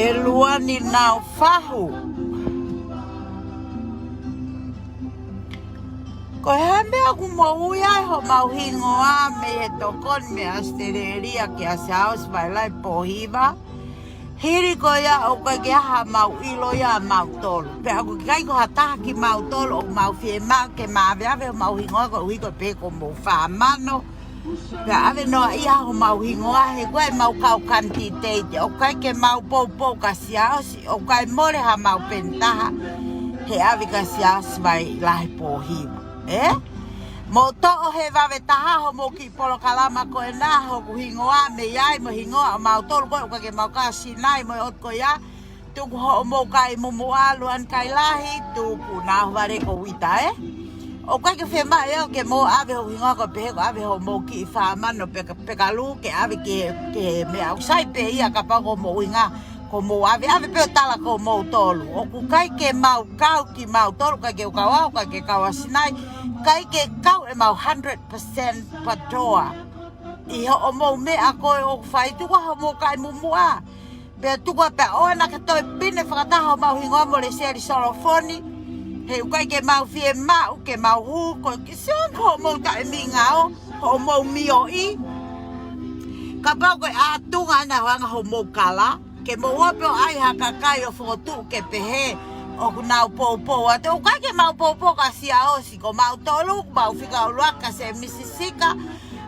e lua ni nau fahu. Ko he mea ku mau ia ho mau hingoa me he tokon me astereria ki a saos vai lai pohiva. Hiri ko ia o ka ke ha mau ilo ia mau tolu. Pe aku kai ko hata ki mau tolu o mau fie mau ke ma ave mau hingoa ko ui ko pe ko mo fa mano. Pe ave no ia ho mau hingoa he koe mau kau kantite o kai ke mau po ka saos o kai more ha mau pentaha. He ave ka saos vai lai pohiva. Mo to'o he wawe taha ho mo ki polo kalama ko e nā ho ku hingoa me iai mo hingoa o mau tolu koe o kake mau ka sinai mo e ot ko ia tuku ho mo kai mo aluan kai lahi tuku nā huare ko wita o kake whema e o ke mo ave ho hingoa ko pehe ko ave ho mo ki whamano pekalu ke ave ke me au sai pe ia ka pango mo inga ko mo ave pe tala ko mo tolu o ku kai ke mau kau ki mau tolu kai ke ukawa kai ke kawa sinai kai ke kau e mau 100% patoa i ho mo me a ko o fai tu ho mo kai mumua pe tu ko pe o na ka to pine fata ho mau hingo mo le seri solofoni he kai ke mau fie mau ke mau hu ko ke son ho mo ta mi ngao ho mo mio i ka pa ko a tunga na wanga ho mo kala ke mo wapo ai haka kai o fotu ke pehe o kunau popo ate o kai ke mau popo ka sia o si ko mau tolu mau fika o luaka se misisika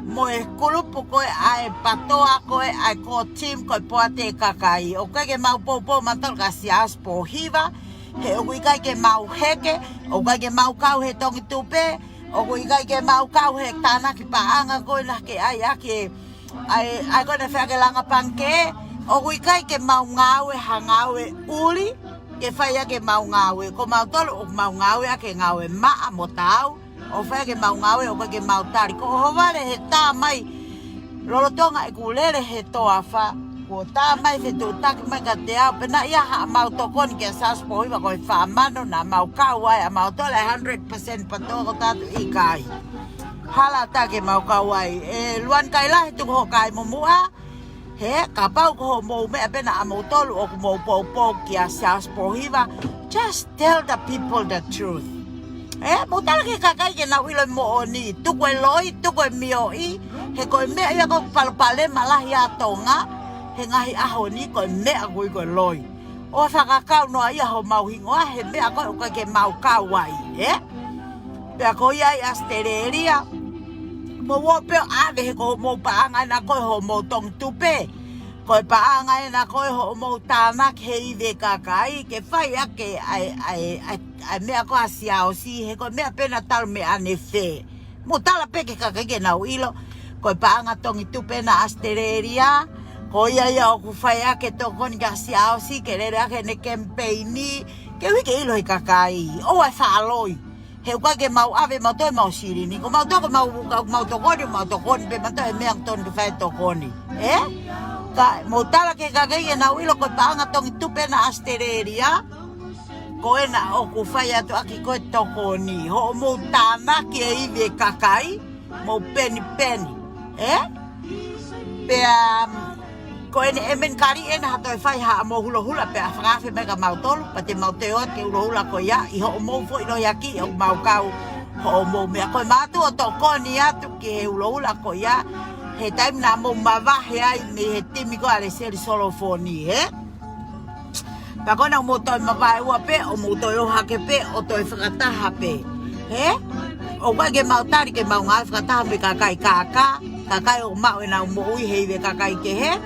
mo e kulupu koe ai patoa koe ai ko tim koe poate kakai o kai ke mau popo mantal ka sia po hiva he o kai ke mau heke o kai ke mau kau he tongi tupe o kai ke mau kau he tana ki paanga koe na ke ai ake ai ko na fea ke langa panke o kai ke mau ngawe hangawe uli ke whaia ke mau ngawe ko mau tolu o mau ngawe a ke ngawe maa mo tau o whaia ke mau ngawe o ke mau tari ko hovare he tā mai lolotonga e kulere he toa wha ko tā mai he tu taki mai ka te au pena ia ha mau tokoni ke sas po iwa ko e whamano na mau kawai a mau tolu 100% patoa ko tatu i kai hala ta ke mau kawai e luan kai la he tu ho kai mo mua he kapau ko mo me pena amo tolu o mo po ki a sas pohiva just tell the people the truth mo tala ke kakai ke na wilo mo oni tu ko loi tu ko mio i he ko me ia ko palpale malah ya tonga he ngahi aho ni ko me a ko loi o sa kakau no ia ho mau hingoa he me a ko ke mau kawai pe ko ia astereria mo wope ave he ko mo paanga na ko ho mo tong tupe ko paanga na ko ho mo tana ke ive kakai ke fai ake ai me ko asia o si he ko me pena tal me anefe mo tala pe ke kakai ke na uilo ko paanga tong tupe na astereria ko ia o ku fai ake to kon ga asia o si ke re ake ne campaigni ke wi ke ilo kakai o ai fa loi he kwa ke mau ave mau toi mau siri ni ko mau to ko mau to koni pe manto e meang ton ke fai to koni ka mo tala ke ka ke na uilo ko paanga tong tupe na astereria ko ena o ku fai atu aki ko to koni ho mo tana ke ive kakai mo peni pe ko ene emen kari ena hato e fai ha mo hula pe afrafe mega mau tolu pa te mau te o ke hula ko ya i ho mo fo ino yaki o mau kau ho mo me ko matu o to koni atu ke hula ko ya he time na mo mava he ai me he timi ko ale ser solo foni pa ko na mo to mava e pe o mo to o hake pe o to e frakata hape o wa ke mau tari ke mau nga frakata me kakai o mau na mo ui he ve kakai ke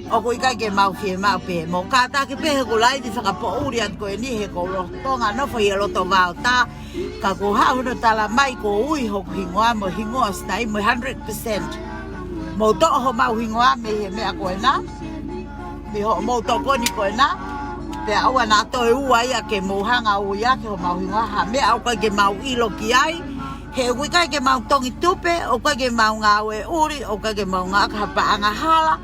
o ko kai ke mau fie mau pe mo kata ke pe ko lai di saka po uri at ko ni he ko lo tonga no foi lo to va ta ka ko ha no tala mai ko ui ho hingoa stai mo 100% mo to ho mau hingoa me ko na me ho mo to ko ni ko na pe awa na to u ai ke mo hanga u ya ke ho mau hingoa ha me au ka ke mau ilo ki ai he ui kai ke mau tongi tupe o ka ke mau ngawe uri o ka ke mau nga ka pa anga hala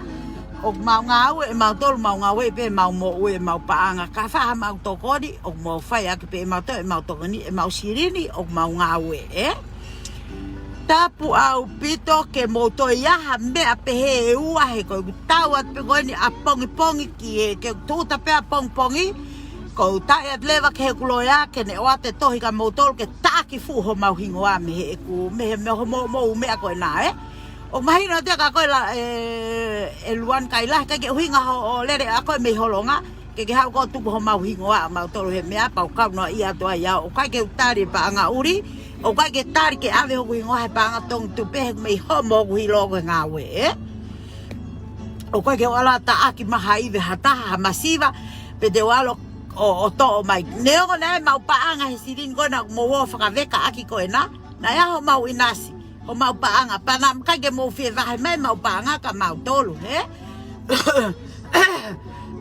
o mau ngawe mau tol mau ngawe pe mau mo we mau paanga ka fa mau to kodi o mau fai ak pe mau to mau to ni mau sirini o mau ngawe tapu au pito ke moto iaha mea pehe e ua he koe tau at pe koe ni a pongi pongi ki e ke tuta pe a pongi pongi ko tae at lewa ke he kulo ia ke ne oa te tohi ka motol ke taki fu ho mauhingo a me he ku me he ho mo mea koe na o mahina te ka koe la e luan kai la ka ke huinga ho lere a koe me holonga ke hau ko tuku ho mauhingo a mautolo he mea pau kau no ia toa ia o kai ke utari pa anga uri o kai ke tari ke ave ho kuingo he panga tong tupe he mei homo kui logo ngā we o kai ke wala ta aki maha iwe hataha masiva pe te walo o to o mai neo nei mau paanga he sirin kona mo wo whakaweka aki koe na ia ho mau inasi ho mau paanga pana kai ke mo fie vahe mai mau paanga ka mau tolu he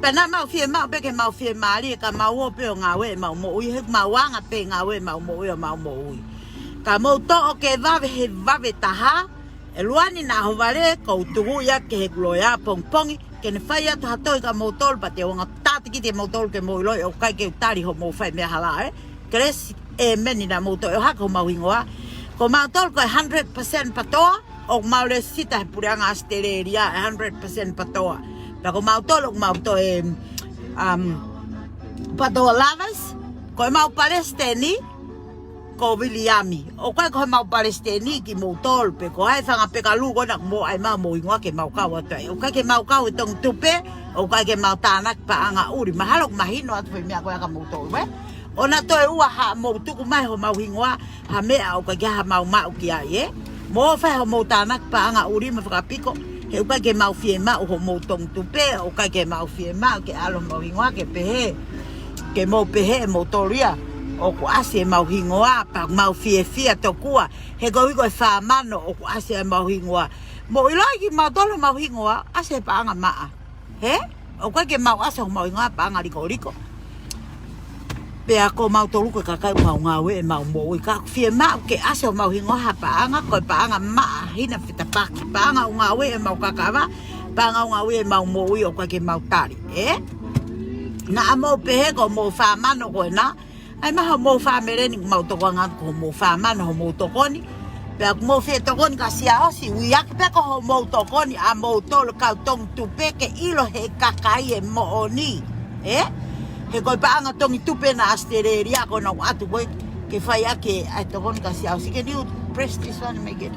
pana mau fie mau pe ke mau fie mali ka mau o pe o ngā we mau mo ui he mau wanga pe ngā we mau mo ui o mau mo ui ka mo to o ke vave he vave taha e luani na ho vale ko tugu ya ke he gloya pong pongi ke ne fai atu hatoi ka mo tol pa te wanga tati ki te mo tol ke mo iloi o kai ke utari ho mo fai mea hala kres e meni na mo to e hako mau ingoa ko mau tol ko 100% patoa o mau le sita he pureanga asteleria 100% patoa pa ko mau tol o mau to e patoa lavas ko mau palestini ko Williami o kai ko mau palestini ki mo tol pe ko ai fanga pe ka lu ko nak mo ai mau mo ingoa ke mau ka wa tai o kai ke mau ka tong tupe o kai ke mau tanak pa anga uri mahalok mahino at me ko ka mo tol we ona to e ua ha mo tuku mai ho mau hingoa ha mea o kai ha mau mau ki ai mo fa ho mo tanak pa anga uri me fa piko he o kai ke mau fie ma o mo tong tupe o kai ke mau fie ma ke alo mau hingoa ke pehe ke mo pehe mo toria o ku ase mau hingoa pa mau fie to kua he go fa mano o ku ase mau hingoa mo ilai ki mau tolo mau hingoa ase pa anga maa he o kai ke mau ase mau hingoa pa anga liko pe ako mau tolu ko ka mau ngawe mau mo ka fie ma ke ase mau hingoa pa anga ko pa anga maa hina fita pa anga ngawe mau kakava pa anga ngawe mau mo o kai ke mau tari na mo pe ko mo fa mano ko na ai maha mo fa mereni mau to ngā ko mo fa mana ho mo to koni pe mo fe to koni ka sia o si wi ak pe ko mo to koni a mo to ka tong tu pe ke ilo he kakai e mo oni he ko pa anga tong tu pe na astereria ko no atu boy ke fai ake ai to koni ka sia o si ke you press this one make it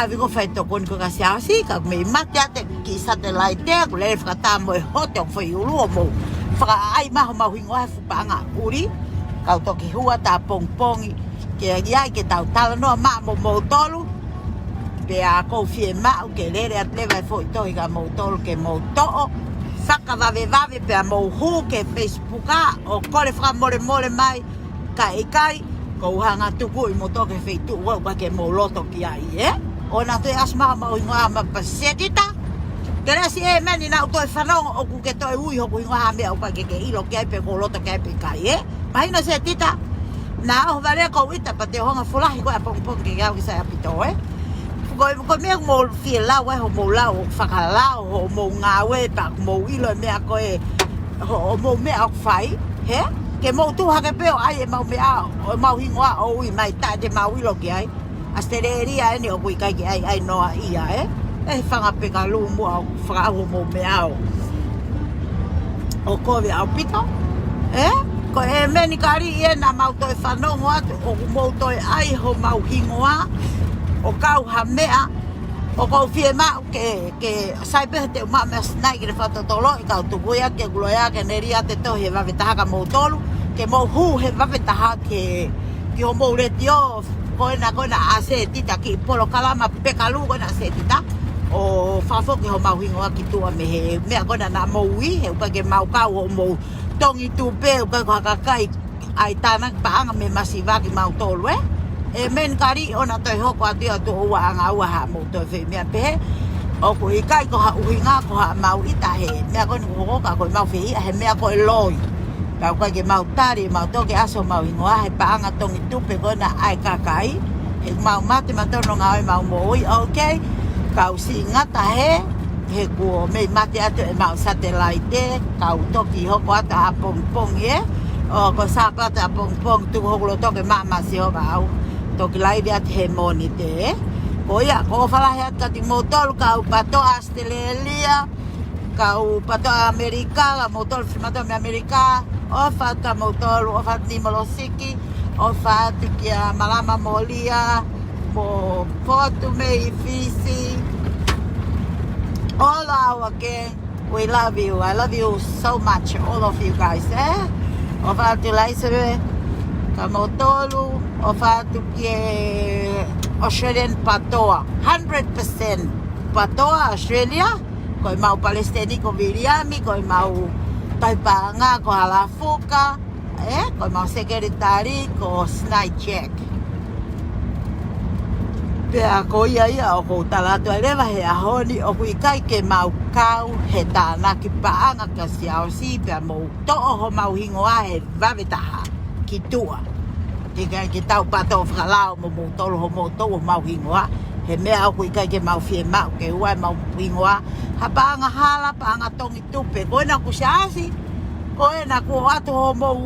ave ko fai to koni ko ka sia o si ka me mate ate ki satellite ko le fa ta mo hoto foi ulu mo fa ai maha mau hingoa fu pa anga uri kau toki hua ta pongpongi ke ai ke tau tala no ma mo tolu pe a ko fie ma ke lere at leva foi to ga mo tolu ke mo to saka vave pe a mo hu ke Facebook o kole fra more mai kai ko hanga tuku i mo to ke feitu wa ke mo loto ki ai ona te asma ma o nga ma pasetita kera si e meni na to e fanong o ku ke to e ui ho ku nga me o pa ke ilo ke pe ko loto ke pe kai mahina se tita na o vale ko ita pa te honga fulahi ko a pong ke ga sa apito ko me mo fie la wa ho mo la o fakala ho mo ngawe pa mo ilo me ko e ho mo me ak fai ke mo tu ha ke pe ai mo me a mo hingoa o i mai ta de mau ilo ke ai asteleria ni o ku kai ke ai no ia fanga pe ka lu mo fra ho mo me a o ko vi au pito ko e meni kari e na mau toi whanongo atu o mau toi ai ho mau hingoa o kau ha mea o kau fie mau ke saipe te uma mea snai kire whatotolo i kau tukuia ke guloia ke neria te to he wawetaha ka mau tolu ke mau hu he wawetaha ke o mau reti o koina ase tita ki polo kalama pekalu koina ase tita o whawho ke ho mau hingoa ki tua me he mea koina na mau ui he upa ke mau kau o mau tongi tu pe ko kakai ai tanak paanga me masiva ki mau tolu e men kari ona to hoko atia to wa anga wa ha mo to fe me pe o ko i kai ko ha uhinga ko ha mau ita he me ko no ko mau fe he me ko loi ka ko ke mau tari mau to ke aso mau ingoa he paanga tongi tu pe ko na ai kakai e mau mate ma to no ngai mau mo okay ka usi ngata he ko me mate atu e mau satellite kau toki hoko ata pong o ko sapata pong tu hoko to ke mama si ho bau toki lai dia te moni te. Ko ia, ko whalahe ata ti motolu ka upato Australia, ka upato Amerika, ka motolu whimato me Amerika, o whata motolu, o whata ni Molosiki, o whata ki a Malama Molia, mo Portu me i Fisi. All our gang, we love you. I love you so much, all of you guys, eh? O whatu laisere, ka motolu, o whatu ki Australian patoa, 100% patoa Australia. Koi mau Palestini ko Viliami, koi mau Taipanga ko Halafuka, koi mau Sekretari ko Snaitjek. Pea ko ia o ko talatu elewa he ahoni o kui kai ke mau kau he tāna ki paanga ka siao si pea mou to'o ho mau hingoa he vavetaha ki tua. Tika ki tau pato whakalao mo mou tolo ho mou to'o mau hingoa he mea o kui kai ke mau fie mau ke uai mau hingoa ha paanga hala, paanga tongi tupe koe na ku siasi, koe na ku atu ho mou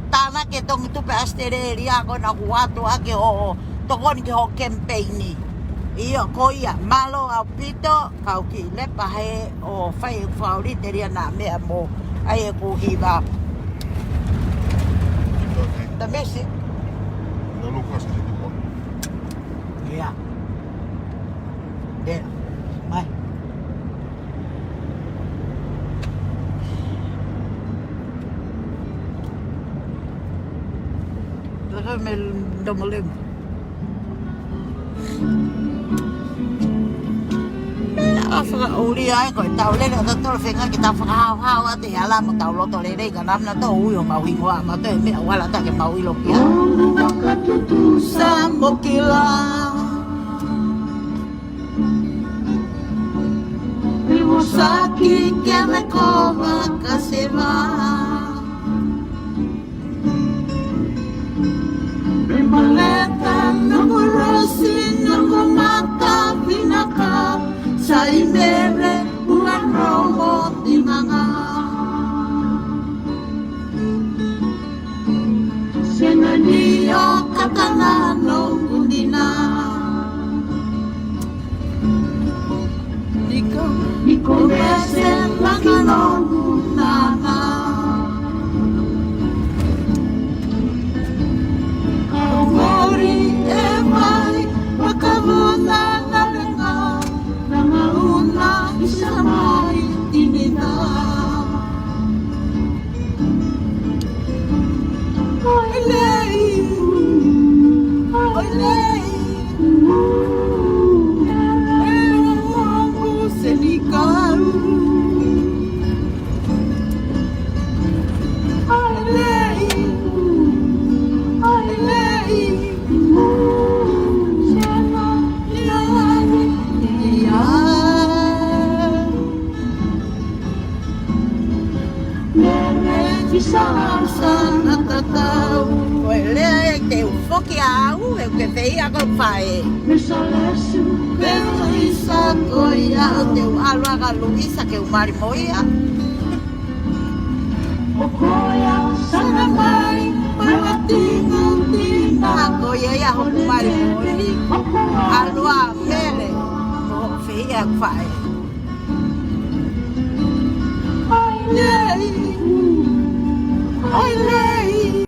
tāna ke tongi tupe Australia koe na ku atu ake o tokoni ki ho campaigni. Iyo ko ia malo au pito kau ki lepa he o whai whaurite ria na mea mo ai e ku hiwa. Ta mesi? No lukasi sitten pon. Ia. Dea. Mai. Laka me domolem. Uli ai koe tau lele o tolo whenga ki tau whakahau a te ala mo tau loto lele ka namna tō ui o mau ingoa ma tō e mea wala take mau ilo kia. Sa mokila Saki ke me kova ka se va Maleta nungu rosi nungu mata vinaka Sai mere ulan romo di manga Sena dio katana no undina Niko bese langa no nana Mori e mai wakavuna na lenga Nangauna isa mai tinina Oi lei Ewangu senikaru Oi lei Sana tatau Koe lea e te ufoki au e ke te ia ko whae Pero isa koe au te ualuaga Luisa ke umari moia O koe au sana mai Mawa tingu tina Koe ia ho umari moia Alua mele Mo whia whae Oi lei